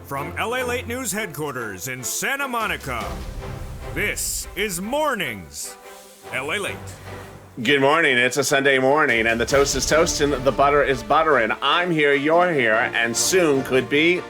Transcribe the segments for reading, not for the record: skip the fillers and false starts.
From LALATE News headquarters in Santa Monica, this is Mornings LALATE. Good morning. It's a Sunday morning, and the toast is toasting, the butter is buttering. I'm here, you're here, and soon could be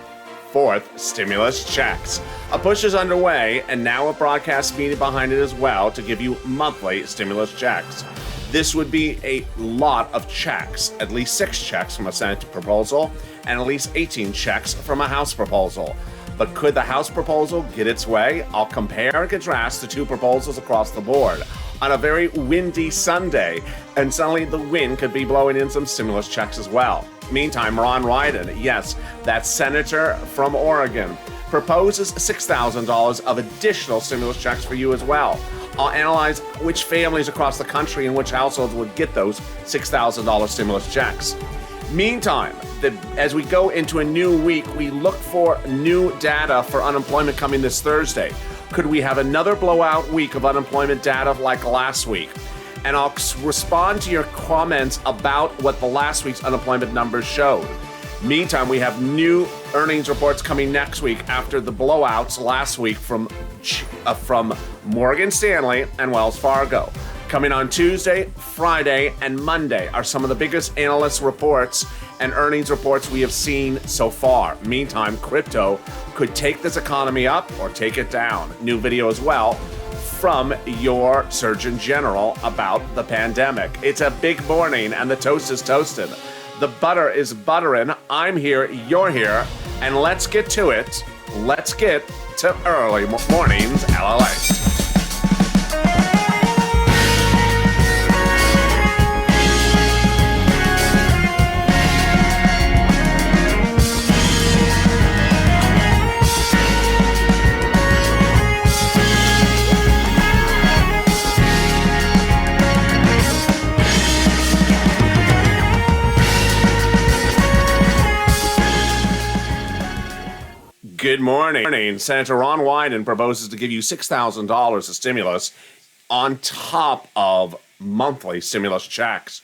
fourth stimulus checks. A push is underway, and now a broadcast meeting behind it as well to give you monthly stimulus checks. This would be a lot of checks, at least 6 checks from a Senate proposal, and at least 18 checks from a House proposal. But could the House proposal get its way? I'll compare and contrast the two proposals across the board on a very windy Sunday, and suddenly the wind could be blowing in some stimulus checks as well. Meantime, Ron Wyden, yes, that senator from Oregon, proposes $6,000 of additional stimulus checks for you as well. I'll analyze which families across the country and which households would get those $6,000 stimulus checks. Meantime, as we go into a new week, we look for new data for unemployment coming this Thursday. Could we have another blowout week of unemployment data like last week? And I'll respond to your comments about what the last week's unemployment numbers showed. Meantime, we have new earnings reports coming next week after the blowouts last week from Morgan Stanley and Wells Fargo. Coming on Tuesday, Friday, and Monday are some of the biggest analyst reports and earnings reports we have seen so far. Meantime, crypto could take this economy up or take it down. New video as well from your Surgeon General about the pandemic. It's a big morning and the toast is toasted. The butter is buttering. I'm here, you're here, and let's get to it. Let's get to early mornings LALATE. Good morning. Senator Ron Wyden proposes to give you $6,000 of stimulus on top of monthly stimulus checks.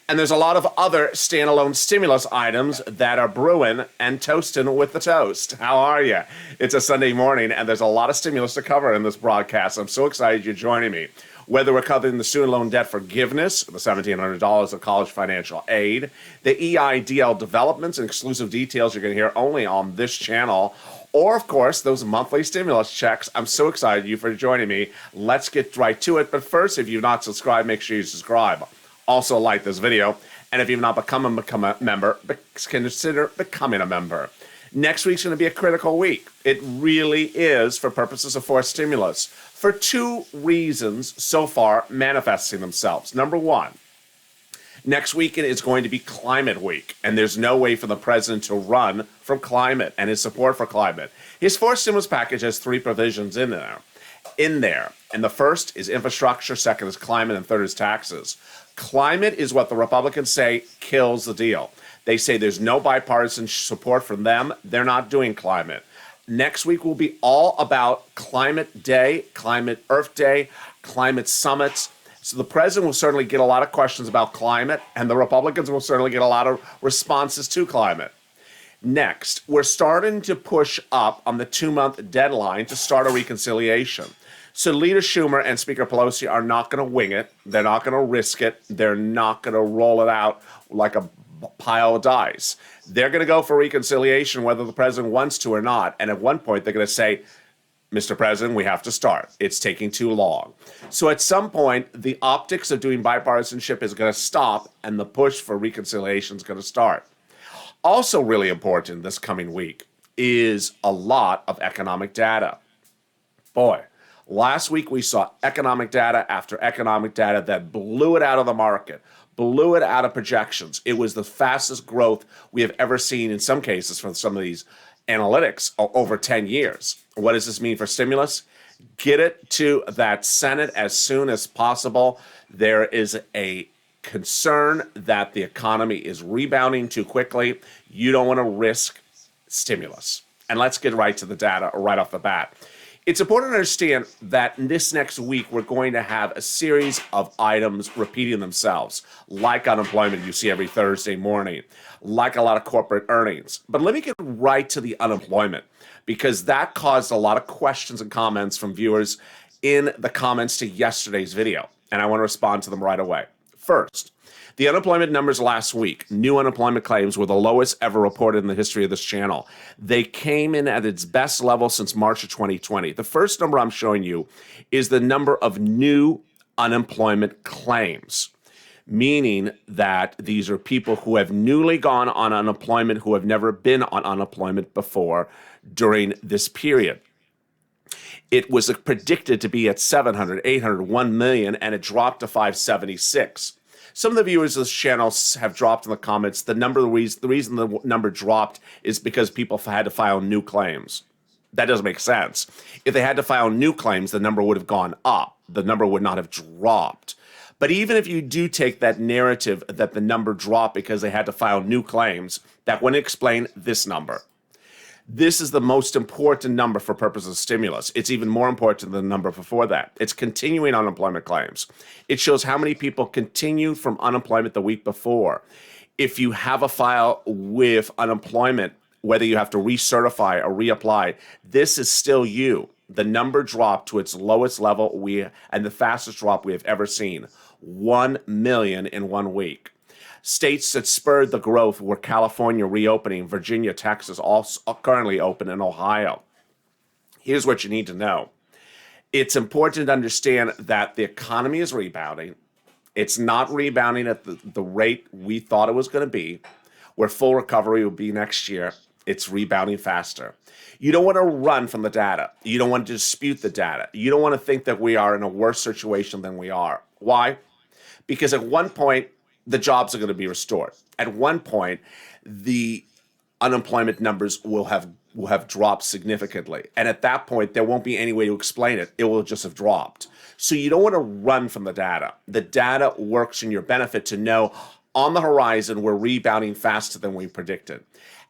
And there's a lot of other standalone stimulus items that are brewing and toasting with the toast. How are you? It's a Sunday morning, and there's a lot of stimulus to cover in this broadcast. I'm so excited you're joining me. Whether we're covering the student loan debt forgiveness, the $1,700 of college financial aid, the EIDL developments and exclusive details you're going to hear only on this channel, or, of course, those monthly stimulus checks. I'm so excited you for joining me. Let's get right to it. But first, if you've not subscribed, make sure you subscribe. Also, like this video. And if you've not become a member, consider becoming a member. Next week's going to be a critical week. It really is for purposes of forced stimulus for 2 reasons so far manifesting themselves. Number one, next weekend is going to be climate week, and there's no way for the president to run from climate and his support for climate. His fourth stimulus package has 3 provisions in there. And the first is infrastructure, second is climate, and third is taxes. Climate is what the Republicans say kills the deal. They say there's no bipartisan support from them. They're not doing climate. Next week will be all about Climate Day, Climate Earth Day, climate summits. So the president will certainly get a lot of questions about climate, and the Republicans will certainly get a lot of responses to climate. Next, we're starting to push up on the 2-month deadline to start a reconciliation. So Leader Schumer and Speaker Pelosi are not going to wing it. They're not going to risk it. They're not going to roll it out like a pile of dice. They're going to go for reconciliation whether the president wants to or not. And at one point, they're going to say, Mr. President, we have to start. It's taking too long. So at some point, the optics of doing bipartisanship is going to stop, and the push for reconciliation is going to start. Also really important this coming week is a lot of economic data. Boy, last week we saw economic data after economic data that blew it out of the market, blew it out of projections. It was the fastest growth we have ever seen in some cases from some of these analytics over 10 years. What does this mean for stimulus? Get it to that Senate as soon as possible. There is a concern that the economy is rebounding too quickly. You don't want to risk stimulus. And let's get right to the data right off the bat. It's important to understand that this next week we're going to have a series of items repeating themselves, like unemployment you see every Thursday morning, like a lot of corporate earnings. But let me get right to the unemployment, because that caused a lot of questions and comments from viewers in the comments to yesterday's video, and I want to respond to them right away. First, the unemployment numbers last week, new unemployment claims were the lowest ever reported in the history of this channel. They came in at its best level since March of 2020. The first number I'm showing you is the number of new unemployment claims, meaning that these are people who have newly gone on unemployment, who have never been on unemployment before during this period. It was predicted to be at 700, 800, 1 million, and it dropped to 576. Some of the viewers of this channel have dropped in the comments. The reason the number dropped is because people had to file new claims. That doesn't make sense. If they had to file new claims, the number would have gone up. The number would not have dropped. But even if you do take that narrative that the number dropped because they had to file new claims, that wouldn't explain this number. This is the most important number for purposes of stimulus. It's even more important than the number before that. It's continuing unemployment claims. It shows how many people continued from unemployment the week before. If you have a file with unemployment, whether you have to recertify or reapply, this is still you. The number dropped to its lowest level and the fastest drop we have ever seen, 1 million in 1 week. States that spurred the growth were California reopening, Virginia, Texas, all currently open, and Ohio. Here's what you need to know. It's important to understand that the economy is rebounding. It's not rebounding at the rate we thought it was going to be, where full recovery will be next year. It's rebounding faster. You don't want to run from the data. You don't want to dispute the data. You don't want to think that we are in a worse situation than we are. Why? Because at one point, the jobs are going to be restored. At one point, the unemployment numbers will have dropped significantly. And at that point, there won't be any way to explain it. It will just have dropped. So you don't want to run from the data. The data works in your benefit to know on the horizon we're rebounding faster than we predicted.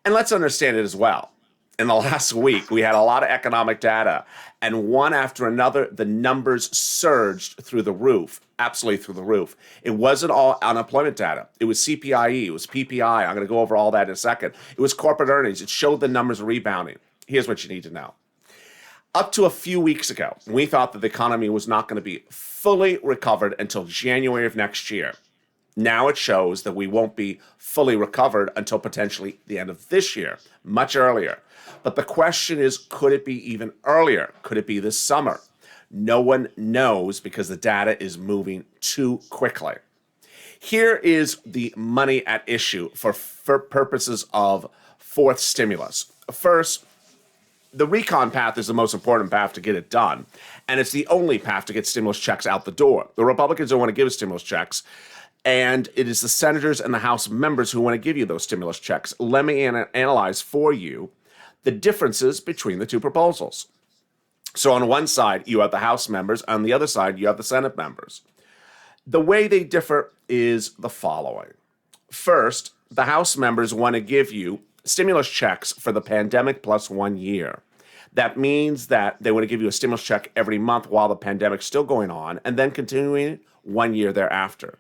And let's understand it as well. In the last week, we had a lot of economic data, and one after another, the numbers surged through the roof, absolutely through the roof. It wasn't all unemployment data. It was CPIE, it was PPI. I'm going to go over all that in a second. It was corporate earnings. It showed the numbers rebounding. Here's what you need to know. Up to a few weeks ago, we thought that the economy was not going to be fully recovered until January of next year. Now it shows that we won't be fully recovered until potentially the end of this year, much earlier. But the question is, could it be even earlier? Could it be this summer? No one knows because the data is moving too quickly. Here is the money at issue for purposes of fourth stimulus. First, the recon path is the most important path to get it done, and it's the only path to get stimulus checks out the door. The Republicans don't want to give stimulus checks, and it is the senators and the House members who want to give you those stimulus checks. Let me analyze for you the differences between the two proposals. So on one side, you have the House members. On the other side, you have the Senate members. The way they differ is the following. First, the House members want to give you stimulus checks for the pandemic plus 1 year. That means that they want to give you a stimulus check every month while the pandemic's still going on, and then continuing 1 year thereafter.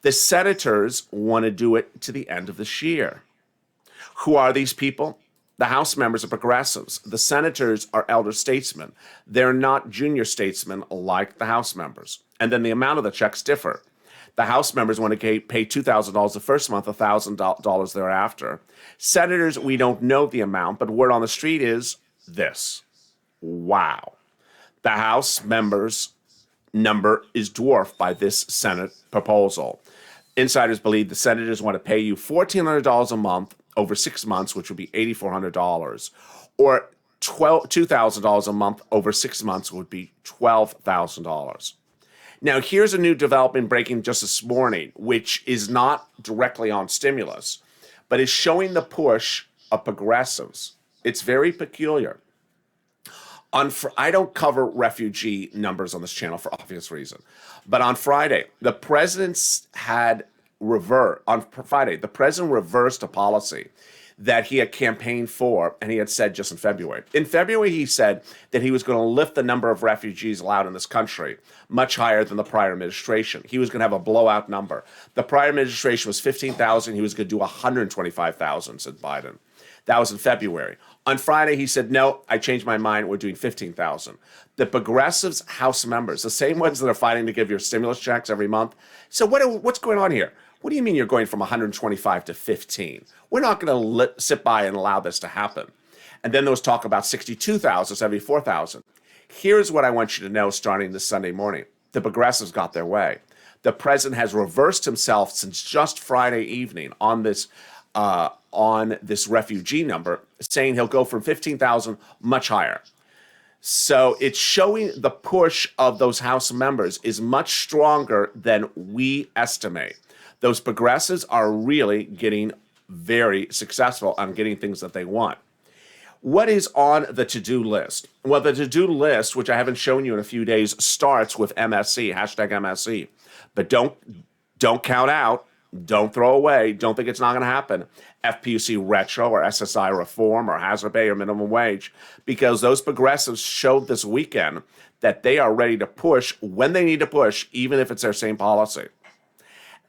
The senators want to do it to the end of this year. Who are these people? The House members are progressives. The senators are elder statesmen. They're not junior statesmen like the House members. And then the amount of the checks differ. The House members want to pay $2,000 the first month, $1,000 thereafter. Senators, we don't know the amount, but word on the street is this. Wow. The House members' number is dwarfed by this Senate proposal. Insiders believe the senators want to pay you $1,400 a month over 6 months, which would be $8,400, or $2,000 a month over 6 months would be $12,000. Now, here's a new development breaking just this morning, which is not directly on stimulus, but is showing the push of progressives. It's very peculiar. I don't cover refugee numbers on this channel for obvious reason, but on Friday, the president reversed a policy that he had campaigned for, and he had said just in February. In February, he said that he was going to lift the number of refugees allowed in this country much higher than the prior administration. He was going to have a blowout number. The prior administration was 15,000. He was going to do 125,000, said Biden. That was in February. On Friday, he said, no, I changed my mind. We're doing 15,000. The progressives House members, the same ones that are fighting to give your stimulus checks every month. So what's going on here? What do you mean you're going from 125 to 15? We're not going to sit by and allow this to happen. And then there was talk about 62,000, 74,000. Here's what I want you to know starting this Sunday morning. The progressives got their way. The president has reversed himself since just Friday evening on this refugee number, saying he'll go from 15,000 much higher. So it's showing the push of those House members is much stronger than we estimate. Those progressives are really getting very successful on getting things that they want. What is on the to-do list? Well, the to-do list, which I haven't shown you in a few days, starts with MSC, hashtag MSC. But don't count out. Don't throw away. Don't think it's not going to happen. FPUC retro or SSI reform or hazard pay or minimum wage, because those progressives showed this weekend that they are ready to push when they need to push, even if it's their same policy.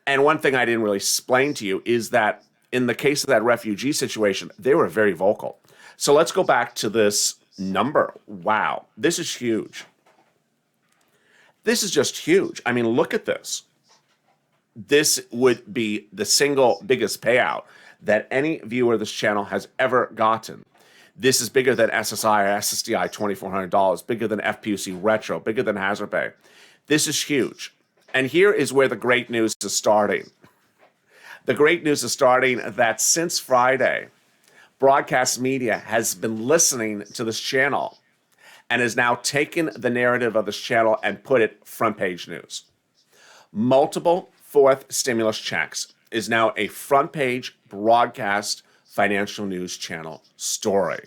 And one thing I didn't really explain to you is that in the case of that refugee situation, they were very vocal. So let's go back to this number. Wow, this is huge. This is just huge. I mean, look at this. This would be the single biggest payout that any viewer of this channel has ever gotten. This is bigger than SSI or SSDI $2,400, bigger than FPUC retro, bigger than hazard pay. This is huge. And here is where the great news is starting. The great news is starting that since Friday, broadcast media has been listening to this channel and has now taken the narrative of this channel and put it front page news. Multiple fourth stimulus checks is now a front page broadcast financial news channel story.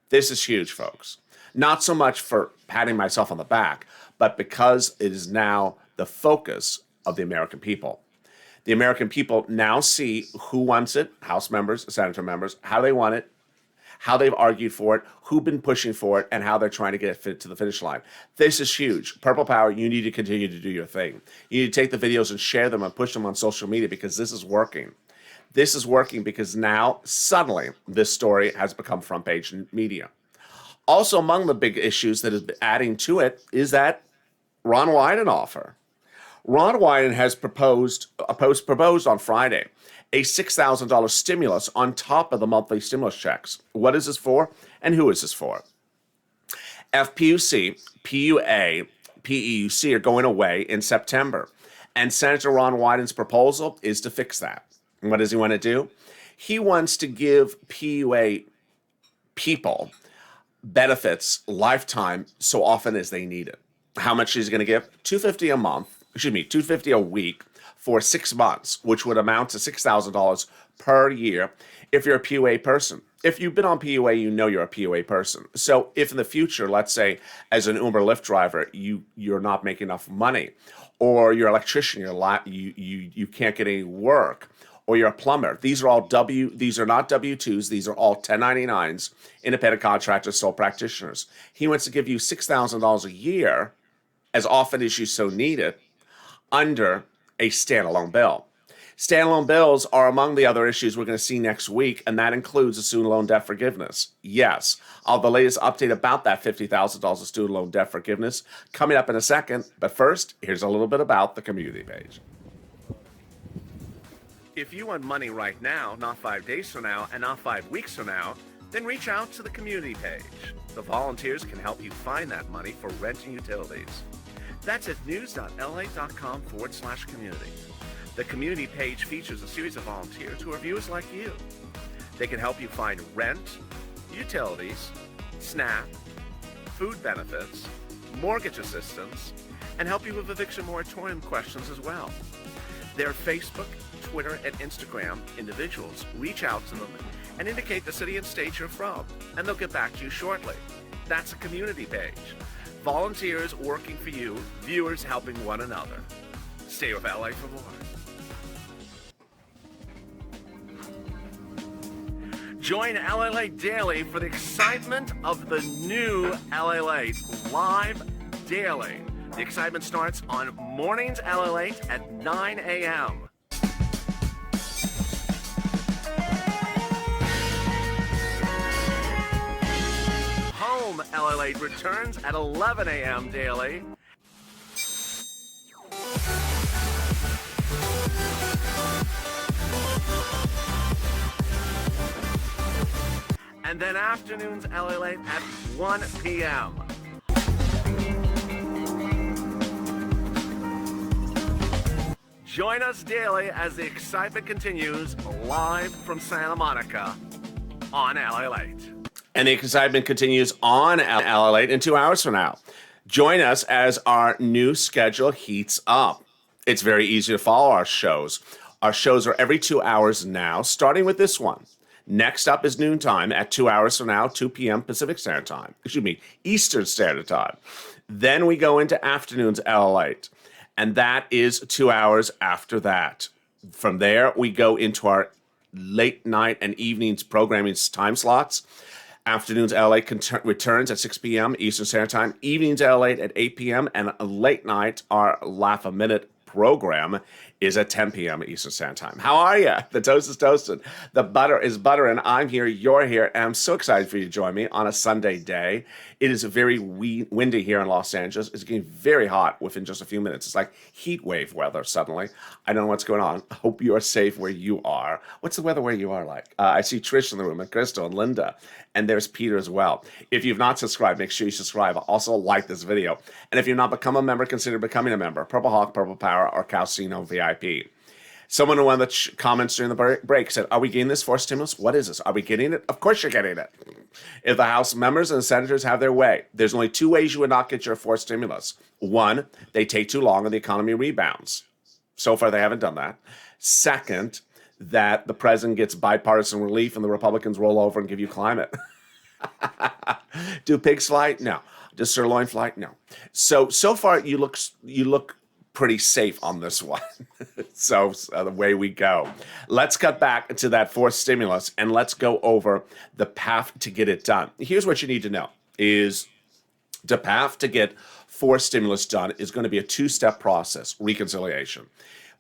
This is huge, folks. Not so much for patting myself on the back, but because it is now the focus of the American people. The American people now see who wants it, House members, Senator members, how they want it, how they've argued for it, who've been pushing for it, and how they're trying to get it to the finish line. This is huge. Purple Power, you need to continue to do your thing. You need to take the videos and share them and push them on social media because this is working. This is working because now, suddenly, this story has become front page media. Also, among the big issues that is adding to it is that Ron Wyden offer. Ron Wyden has proposed on Friday a $6,000 stimulus on top of the monthly stimulus checks. What is this for, and who is this for? FPUC, PUA, PEUC are going away in September, and Senator Ron Wyden's proposal is to fix that. And what does he want to do? He wants to give PUA people benefits lifetime so often as they need it. How much is he going to give? $250 a month. $250 a week for 6 months, which would amount to $6,000 per year if you're a PUA person. If you've been on PUA, you know you're a PUA person. So if in the future, let's say as an Uber Lyft driver, you're not making enough money, or you're an electrician, you can't get any work, or you're a plumber. These are not W-2s, these are all 1099s, independent contractors, sole practitioners. He wants to give you $6,000 a year as often as you so need it, under a standalone bill. Standalone bills are among the other issues we're going to see next week, and that includes the student loan debt forgiveness. Yes, I'll have the latest update about that $50,000 of student loan debt forgiveness coming up in a second, but first, here's a little bit about the community page. If you want money right now, not 5 days from now, and not 5 weeks from now, then reach out to the community page. The volunteers can help you find that money for rent and utilities. That's at news.la.com/community. The community page features a series of volunteers who are viewers like you. They can help you find rent, utilities, SNAP, food benefits, mortgage assistance, and help you with eviction moratorium questions as well. Their Facebook, Twitter, and Instagram individuals reach out to them and indicate the city and state you're from, and they'll get back to you shortly. That's a community page. Volunteers working for you, viewers helping one another. Stay with LA for more. Join LALATE daily for the excitement of the new LALATE live daily. The excitement starts on mornings LALATE at 9 a.m. Home LALATE returns at 11 a.m. daily. And then afternoons LALATE at 1 p.m. Join us daily as the excitement continues live from Santa Monica on LALATE. And the excitement continues on LALATE in 2 hours from now. Join us as our new schedule heats up. It's very easy to follow our shows. Our shows are every 2 hours now, starting with this one. Next up is noontime at 2 hours from now, 2 p.m. Pacific Standard Time. Eastern Standard Time. Then we go into afternoons LALATE, and that is 2 hours after that. From there, we go into our late night and evenings programming time slots. Afternoons LALATE returns at 6 p.m. Eastern Standard Time. Evenings LALATE at 8 p.m. And late night, our Laugh a Minute program is at 10 p.m. Eastern Standard Time. How are you? The toast is toasted. The butter is buttering. I'm here. You're here. And I'm so excited for you to join me on a Sunday day. It is very windy here in Los Angeles. It's getting very hot within just a few minutes. It's like heat wave weather suddenly. I don't know what's going on. I hope you are safe where you are. What's the weather where you are like? I see Trish in the room and Crystal and Linda. And there's Peter as well. If you've not subscribed, make sure you subscribe. Also like this video. And if you've not become a member, consider becoming a member. Purple Hawk, Purple Power, or Calcino VIP. Someone in one of the comments during the break said, are we getting this forced stimulus? What is this? Are we getting it? Of course you're getting it. If the House members and the senators have their way, there's only two ways you would not get your forced stimulus. One, they take too long and the economy rebounds. So far, they haven't done that. Second, that the president gets bipartisan relief and the Republicans roll over and give you climate. Do pigs fly? No. Does sirloin fly? No. So far, you look pretty safe on this one. So the way we go. Let's cut back to that forced stimulus and let's go over the path to get it done. Here's what you need to know is the path to get forced stimulus done is going to be a two-step process, reconciliation.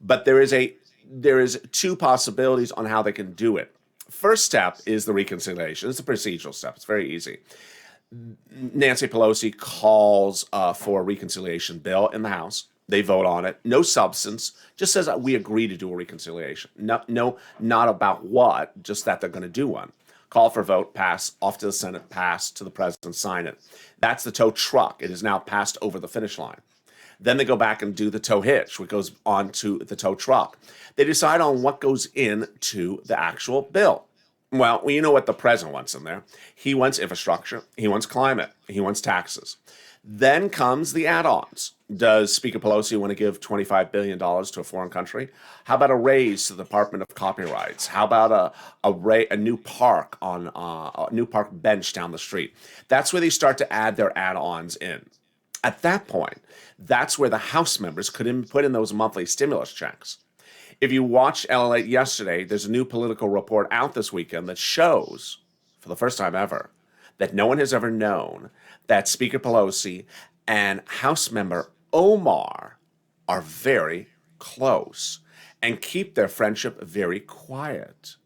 But there is two possibilities on how they can do it. First step is the reconciliation. It's a procedural step. It's very easy. Nancy Pelosi calls for a reconciliation bill in the House. They vote on it. No substance. Just says that we agree to do a reconciliation. No, not about what, just that they're going to do one. Call for vote, pass, off to the Senate, pass to the president, sign it. That's the tow truck. It is now passed over the finish line. Then they go back and do the tow hitch, which goes on to the tow truck. They decide on what goes into the actual bill. Well, you know what the president wants in there. He wants infrastructure. He wants climate. He wants taxes. Then comes the add-ons. Does Speaker Pelosi want to give $25 billion to a foreign country? How about a raise to the Department of Copyrights? How about a new park on a new park bench down the street? That's where they start to add their add-ons in. At that point, that's where the House members could put in those monthly stimulus checks. If you watched LALATE yesterday, there's a new political report out this weekend that shows, for the first time ever, that no one has ever known that Speaker Pelosi and House member Omar are very close and keep their friendship very quiet.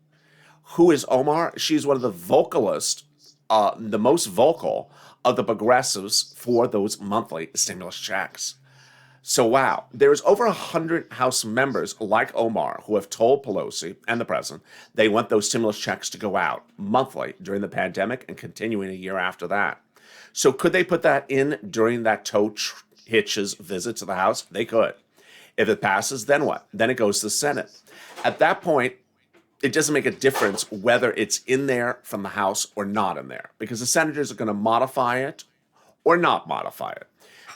Who is Omar? She's one of the vocalists, the most vocal of the progressives for those monthly stimulus checks. So wow, there's over 100 House members like Omar who have told Pelosi and the president they want those stimulus checks to go out monthly during the pandemic and continuing a year after that. So could they put that in during that tow hitch's visit to the House? They could. If it passes, then what? Then it goes to the Senate. At that point, it doesn't make a difference whether it's in there from the House or not in there, because the senators are going to modify it or not modify it.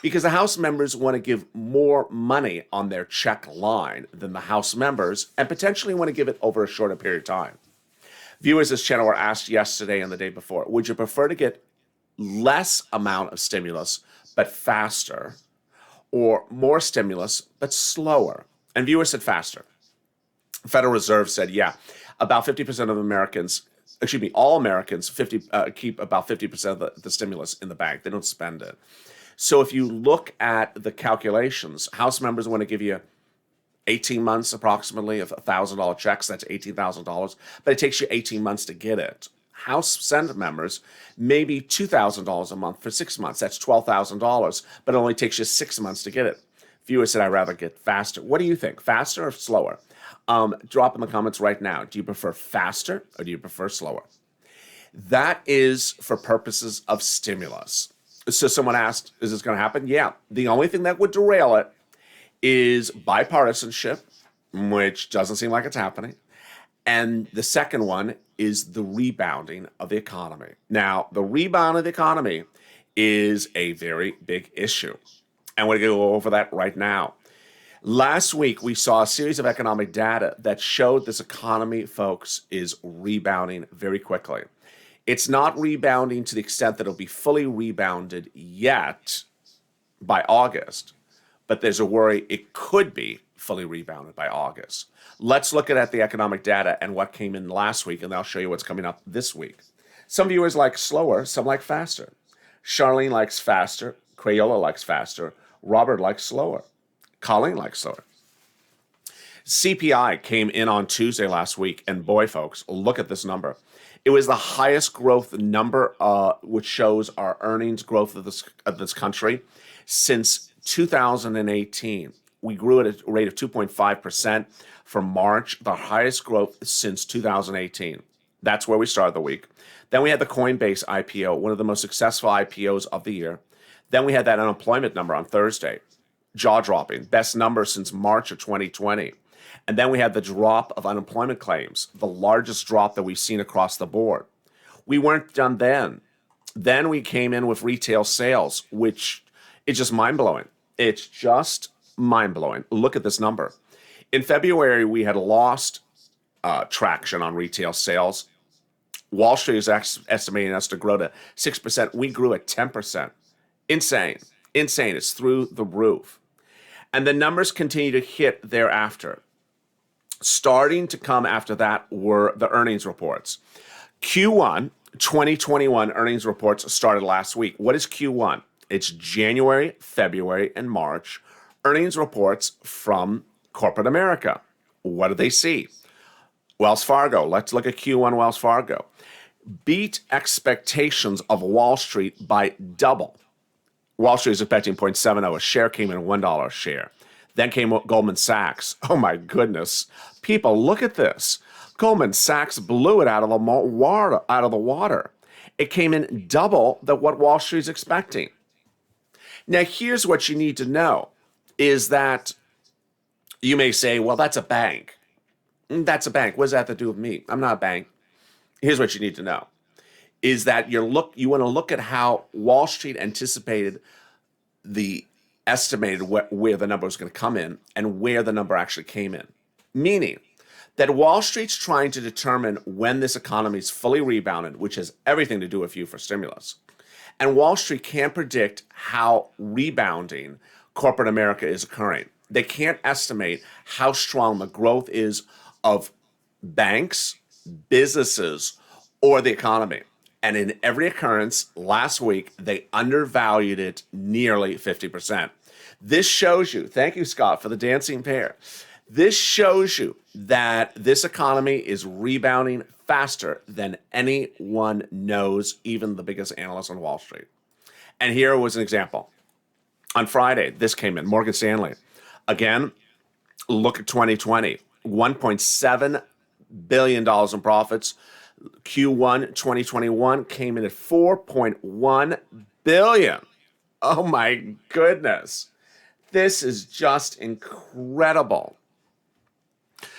Because the House members want to give more money on their check line than the House members and potentially want to give it over a shorter period of time. Viewers of this channel were asked yesterday and the day before, would you prefer to get less amount of stimulus but faster, or more stimulus but slower? And viewers said faster. The Federal Reserve said, yeah, about 50% of Americans all Americans keep about 50% of the stimulus in the bank. They don't spend it. So if you look at the calculations, House members want to give you 18 months approximately of $1,000 checks. That's $18,000, but it takes you 18 months to get it. House Senate members, maybe $2,000 a month for 6 months. That's $12,000, but it only takes you 6 months to get it. Viewers said, I'd rather get faster. What do you think? Faster or slower? Drop in the comments right now. Do you prefer faster or do you prefer slower? That is for purposes of stimulus. So someone asked, is this going to happen? Yeah. The only thing that would derail it is bipartisanship, which doesn't seem like it's happening. And the second one is the rebounding of the economy. Now, the rebound of the economy is a very big issue. And we're going to go over that right now. Last week, we saw a series of economic data that showed this economy, folks, is rebounding very quickly. It's not rebounding to the extent that it'll be fully rebounded yet by August, but there's a worry it could be fully rebounded by August. Let's look at the economic data and what came in last week, and I'll show you what's coming up this week. Some viewers like slower, some like faster. Charlene likes faster. Crayola likes faster. Robert likes slower. Colleen likes slower. CPI came in on Tuesday last week, and boy, folks, look at this number. It was the highest growth number, which shows our earnings growth of this country since 2018. We grew at a rate of 2.5% for March, the highest growth since 2018. That's where we started the week. Then we had the Coinbase IPO, one of the most successful IPOs of the year. Then we had that unemployment number on Thursday, jaw-dropping, best number since March of 2020. And then we had the drop of unemployment claims, the largest drop that we've seen across the board. We weren't done then. Then we came in with retail sales, which is just mind-blowing. It's just mind-blowing. Look at this number. In February, we had lost traction on retail sales. Wall Street is estimating us to grow to 6%. We grew at 10%. Insane. Insane. It's through the roof. And the numbers continue to hit thereafter. Starting to come after that were the earnings reports. Q1 2021 earnings reports started last week. What is Q1? It's January, February, and March earnings reports from corporate America. What do they see? Wells Fargo. Let's look at Q1 Wells Fargo. Beat expectations of Wall Street by double. Wall Street is expecting 0.70. A share came in $1 a share. Then came Goldman Sachs. Oh my goodness. People, look at this. Goldman Sachs blew it out of the water. It came in double what Wall Street is expecting. Now, here's what you need to know is that you may say, well, that's a bank. That's a bank. What does that have to do with me? I'm not a bank. Here's what you need to know is that you want to look at how Wall Street anticipated the estimated where the number was going to come in and where the number actually came in. Meaning that Wall Street's trying to determine when this economy is fully rebounded, which has everything to do with you for stimulus. And Wall Street can't predict how rebounding corporate America is occurring. They can't estimate how strong the growth is of banks, businesses, or the economy. And in every occurrence last week, they undervalued it nearly 50%. This shows you, thank you, Scott, for the dancing pair. This shows you that this economy is rebounding faster than anyone knows, even the biggest analysts on Wall Street. And here was an example. On Friday, this came in, Morgan Stanley. Again, look at 2020, $1.7 billion in profits. Q1 2021 came in at $4.1 billion. Oh my goodness. This is just incredible.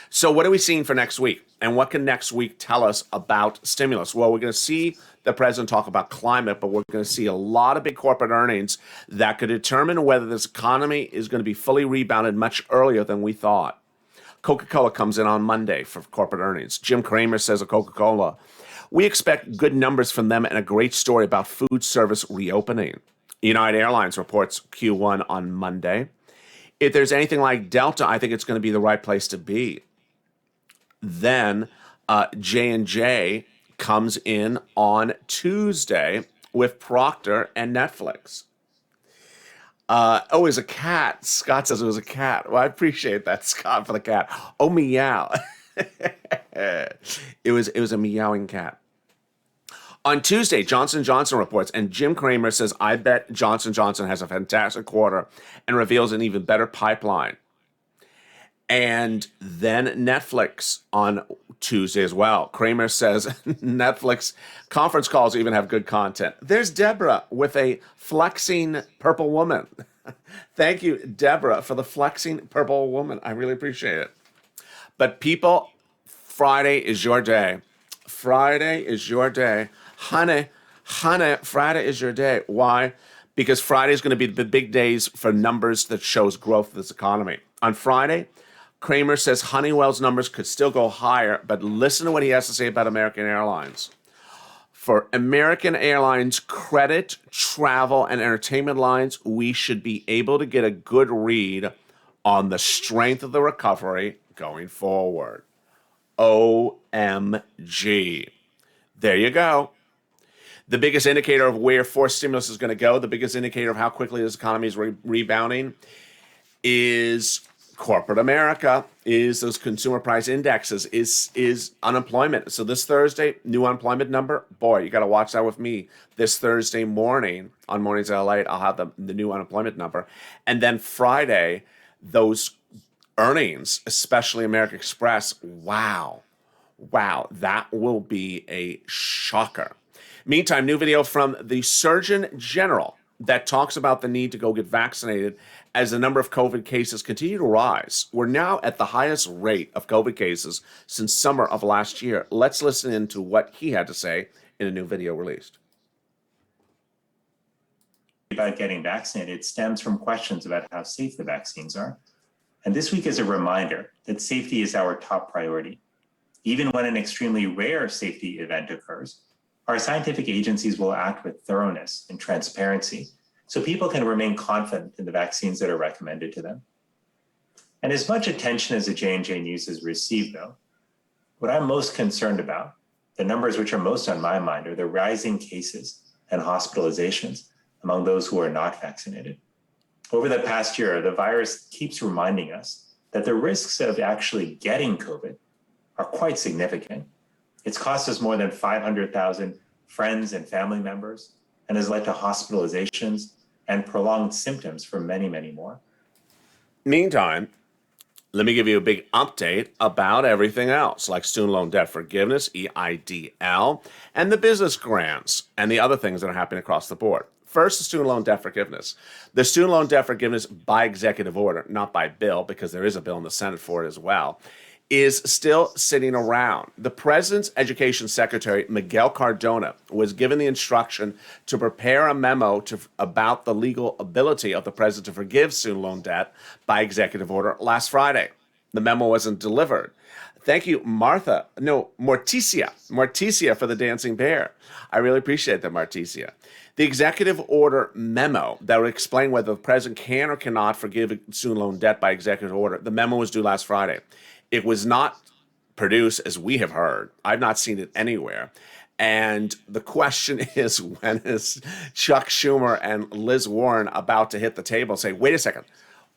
So what are we seeing for next week? And what can next week tell us about stimulus? Well, we're going to see the president talk about climate, but we're going to see a lot of big corporate earnings that could determine whether this economy is going to be fully rebounded much earlier than we thought. Coca-Cola comes in on Monday for corporate earnings. Jim Cramer says of Coca-Cola, we expect good numbers from them and a great story about food service reopening. United Airlines reports Q1 on Monday. If there's anything like Delta, I think it's going to be the right place to be. Then J&J comes in on Tuesday with Procter and Netflix. Oh, it's a cat. Scott says it was a cat. Well, I appreciate that, Scott, for the cat. Oh, meow. It was a meowing cat. On Tuesday, Johnson & Johnson reports, and Jim Cramer says, I bet Johnson & Johnson has a fantastic quarter and reveals an even better pipeline. And then Netflix on Tuesday as well. Kramer says Netflix conference calls even have good content. There's Deborah with a flexing purple woman. Thank you, Deborah, for the flexing purple woman. I really appreciate it. But people, Friday is your day. Friday is your day. Honey, Friday is your day. Why? Because Friday is going to be the big days for numbers that shows growth of this economy. On Friday, Kramer says Honeywell's numbers could still go higher, but listen to what he has to say about American Airlines. For American Airlines credit, travel, and entertainment lines, we should be able to get a good read on the strength of the recovery going forward. OMG. There you go. The biggest indicator of where forced stimulus is going to go, the biggest indicator of how quickly this economy is rebounding is corporate America, is those consumer price indexes, is unemployment. So this Thursday, new unemployment number, boy, you got to watch that with me. This Thursday morning on Mornings at LALATE, I'll have the new unemployment number. And then Friday, those earnings, especially American Express, wow, that will be a shocker. Meantime, new video from the Surgeon General that talks about the need to go get vaccinated as the number of COVID cases continue to rise. We're now at the highest rate of COVID cases since summer of last year. Let's listen in to what he had to say in a new video released. About getting vaccinated stems from questions about how safe the vaccines are. And this week is a reminder that safety is our top priority. Even when an extremely rare safety event occurs, our scientific agencies will act with thoroughness and transparency so people can remain confident in the vaccines that are recommended to them. And as much attention as the J&J news has received, though, what I'm most concerned about, the numbers which are most on my mind, are the rising cases and hospitalizations among those who are not vaccinated. Over the past year, the virus keeps reminding us that the risks of actually getting COVID are quite significant. It's cost us more than 500,000 friends and family members and has led to hospitalizations and prolonged symptoms for many, many more. Meantime, let me give you a big update about everything else, like student loan debt forgiveness, EIDL, and the business grants, and the other things that are happening across the board. First, the student loan debt forgiveness. The student loan debt forgiveness by executive order, not by bill, because there is a bill in the Senate for it as well, is still sitting around. The president's education secretary, Miguel Cardona, was given the instruction to prepare a memo about the legal ability of the president to forgive student loan debt by executive order last Friday. The memo wasn't delivered. Thank you, Morticia for the dancing bear. I really appreciate that, Morticia. The executive order memo that would explain whether the president can or cannot forgive student loan debt by executive order, the memo was due last Friday. It was not produced, as we have heard. I've not seen it anywhere. And the question is, when is Chuck Schumer and Liz Warren about to hit the table and say, wait a second,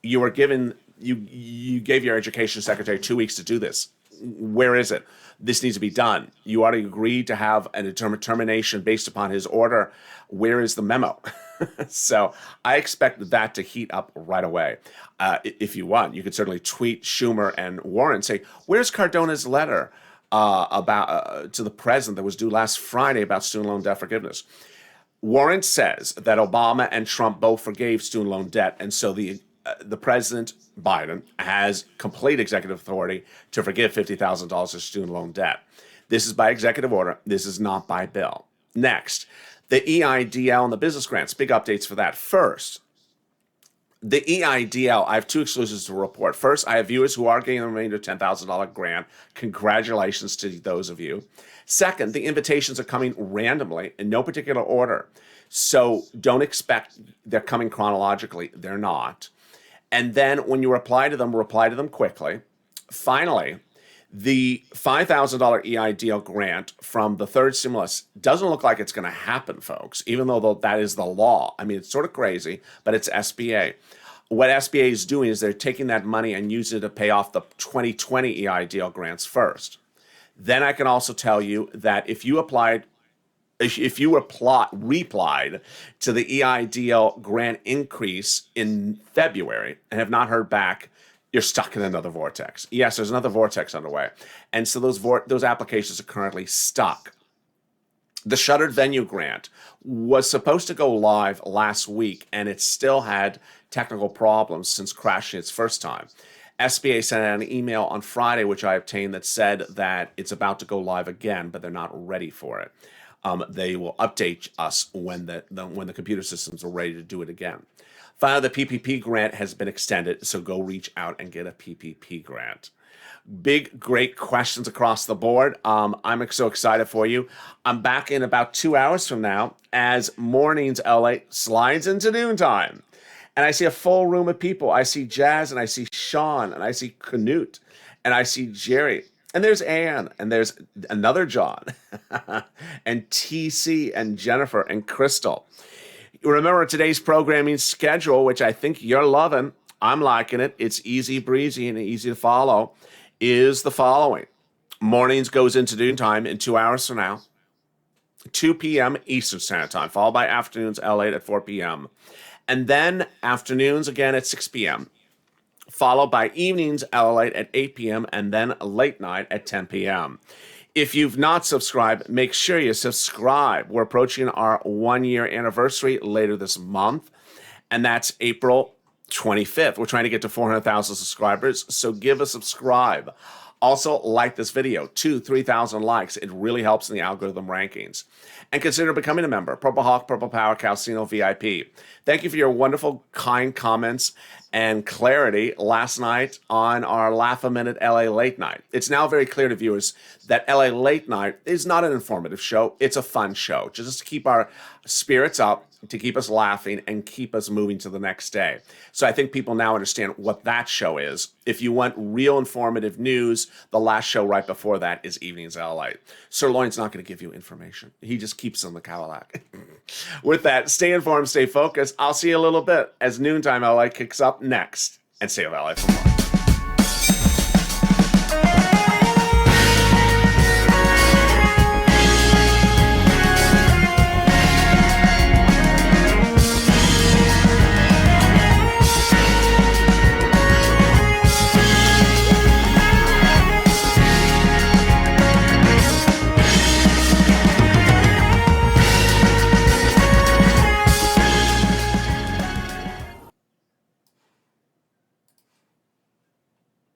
you gave your education secretary 2 weeks to do this. Where is it? This needs to be done. You already agreed to have a determination based upon his order. Where is the memo? So I expect that to heat up right away. If you want, you could certainly tweet Schumer and Warren, say, where's Cardona's letter about to the president that was due last Friday about student loan debt forgiveness? Warren says that Obama and Trump both forgave student loan debt, and so the president, Biden, has complete executive authority to forgive $50,000 of student loan debt. This is by executive order. This is not by bill. Next, the EIDL and the business grants. Big updates for that. First, the EIDL, I have two exclusives to report. First, I have viewers who are getting the remainder $10,000 grant. Congratulations to those of you. Second, the invitations are coming randomly in no particular order. So don't expect they're coming chronologically. They're not. And then when you reply to them quickly. Finally, The $5,000 EIDL grant from the third stimulus doesn't look like it's going to happen, folks, even though that is the law. I mean, it's sort of crazy, but it's SBA. What SBA is doing is they're taking that money and using it to pay off the 2020 EIDL grants first. Then I can also tell you that if you replied to the EIDL grant increase in February and have not heard back, you're stuck in another vortex. Yes, there's another vortex underway. And so those applications are currently stuck. The shuttered venue grant was supposed to go live last week, and it still had technical problems since crashing its first time. SBA sent out an email on Friday, which I obtained, that said that it's about to go live again, but they're not ready for it. They will update us when the computer systems are ready to do it again. Finally, the PPP grant has been extended, so go reach out and get a PPP grant. Big, great questions across the board. I'm so excited for you. I'm back in about 2 hours from now as Mornings LA slides into noontime. And I see a full room of people. I see Jazz, and I see Sean, and I see Canute, and I see Jerry. And there's Ann, and there's another John, and TC, and Jennifer, and Crystal. Remember today's programming schedule, which I think you're loving. I'm liking it. It's easy breezy and easy to follow, is the following. Mornings goes into noontime in 2 hours from now, 2 p.m. Eastern Standard Time, followed by afternoons LA at 4 p.m. And then afternoons again at 6 p.m., followed by evenings LA at 8 p.m., and then late night at 10 p.m. If you've not subscribed, make sure you subscribe. We're approaching our 1-year anniversary later this month, and that's April 25th. We're trying to get to 400,000 subscribers, so give a subscribe. Also, like this video, 3,000 likes. It really helps in the algorithm rankings. And consider becoming a member, Purple Hawk, Purple Power, Calcino VIP. Thank you for your wonderful, kind comments and clarity last night on our Laugh a Minute LA Late Night. It's now very clear to viewers that LA Late Night is not an informative show. It's a fun show, just to keep our spirits up, to keep us laughing, and keep us moving to the next day. So I think people now understand what that show is. If you want real informative news, the last show right before that is Evenings LA. Sirloin's not going to give you information. He just keeps on the Cadillac. With that, stay informed, stay focused. I'll see you a little bit as Noontime LA kicks up next. And stay with LA for more.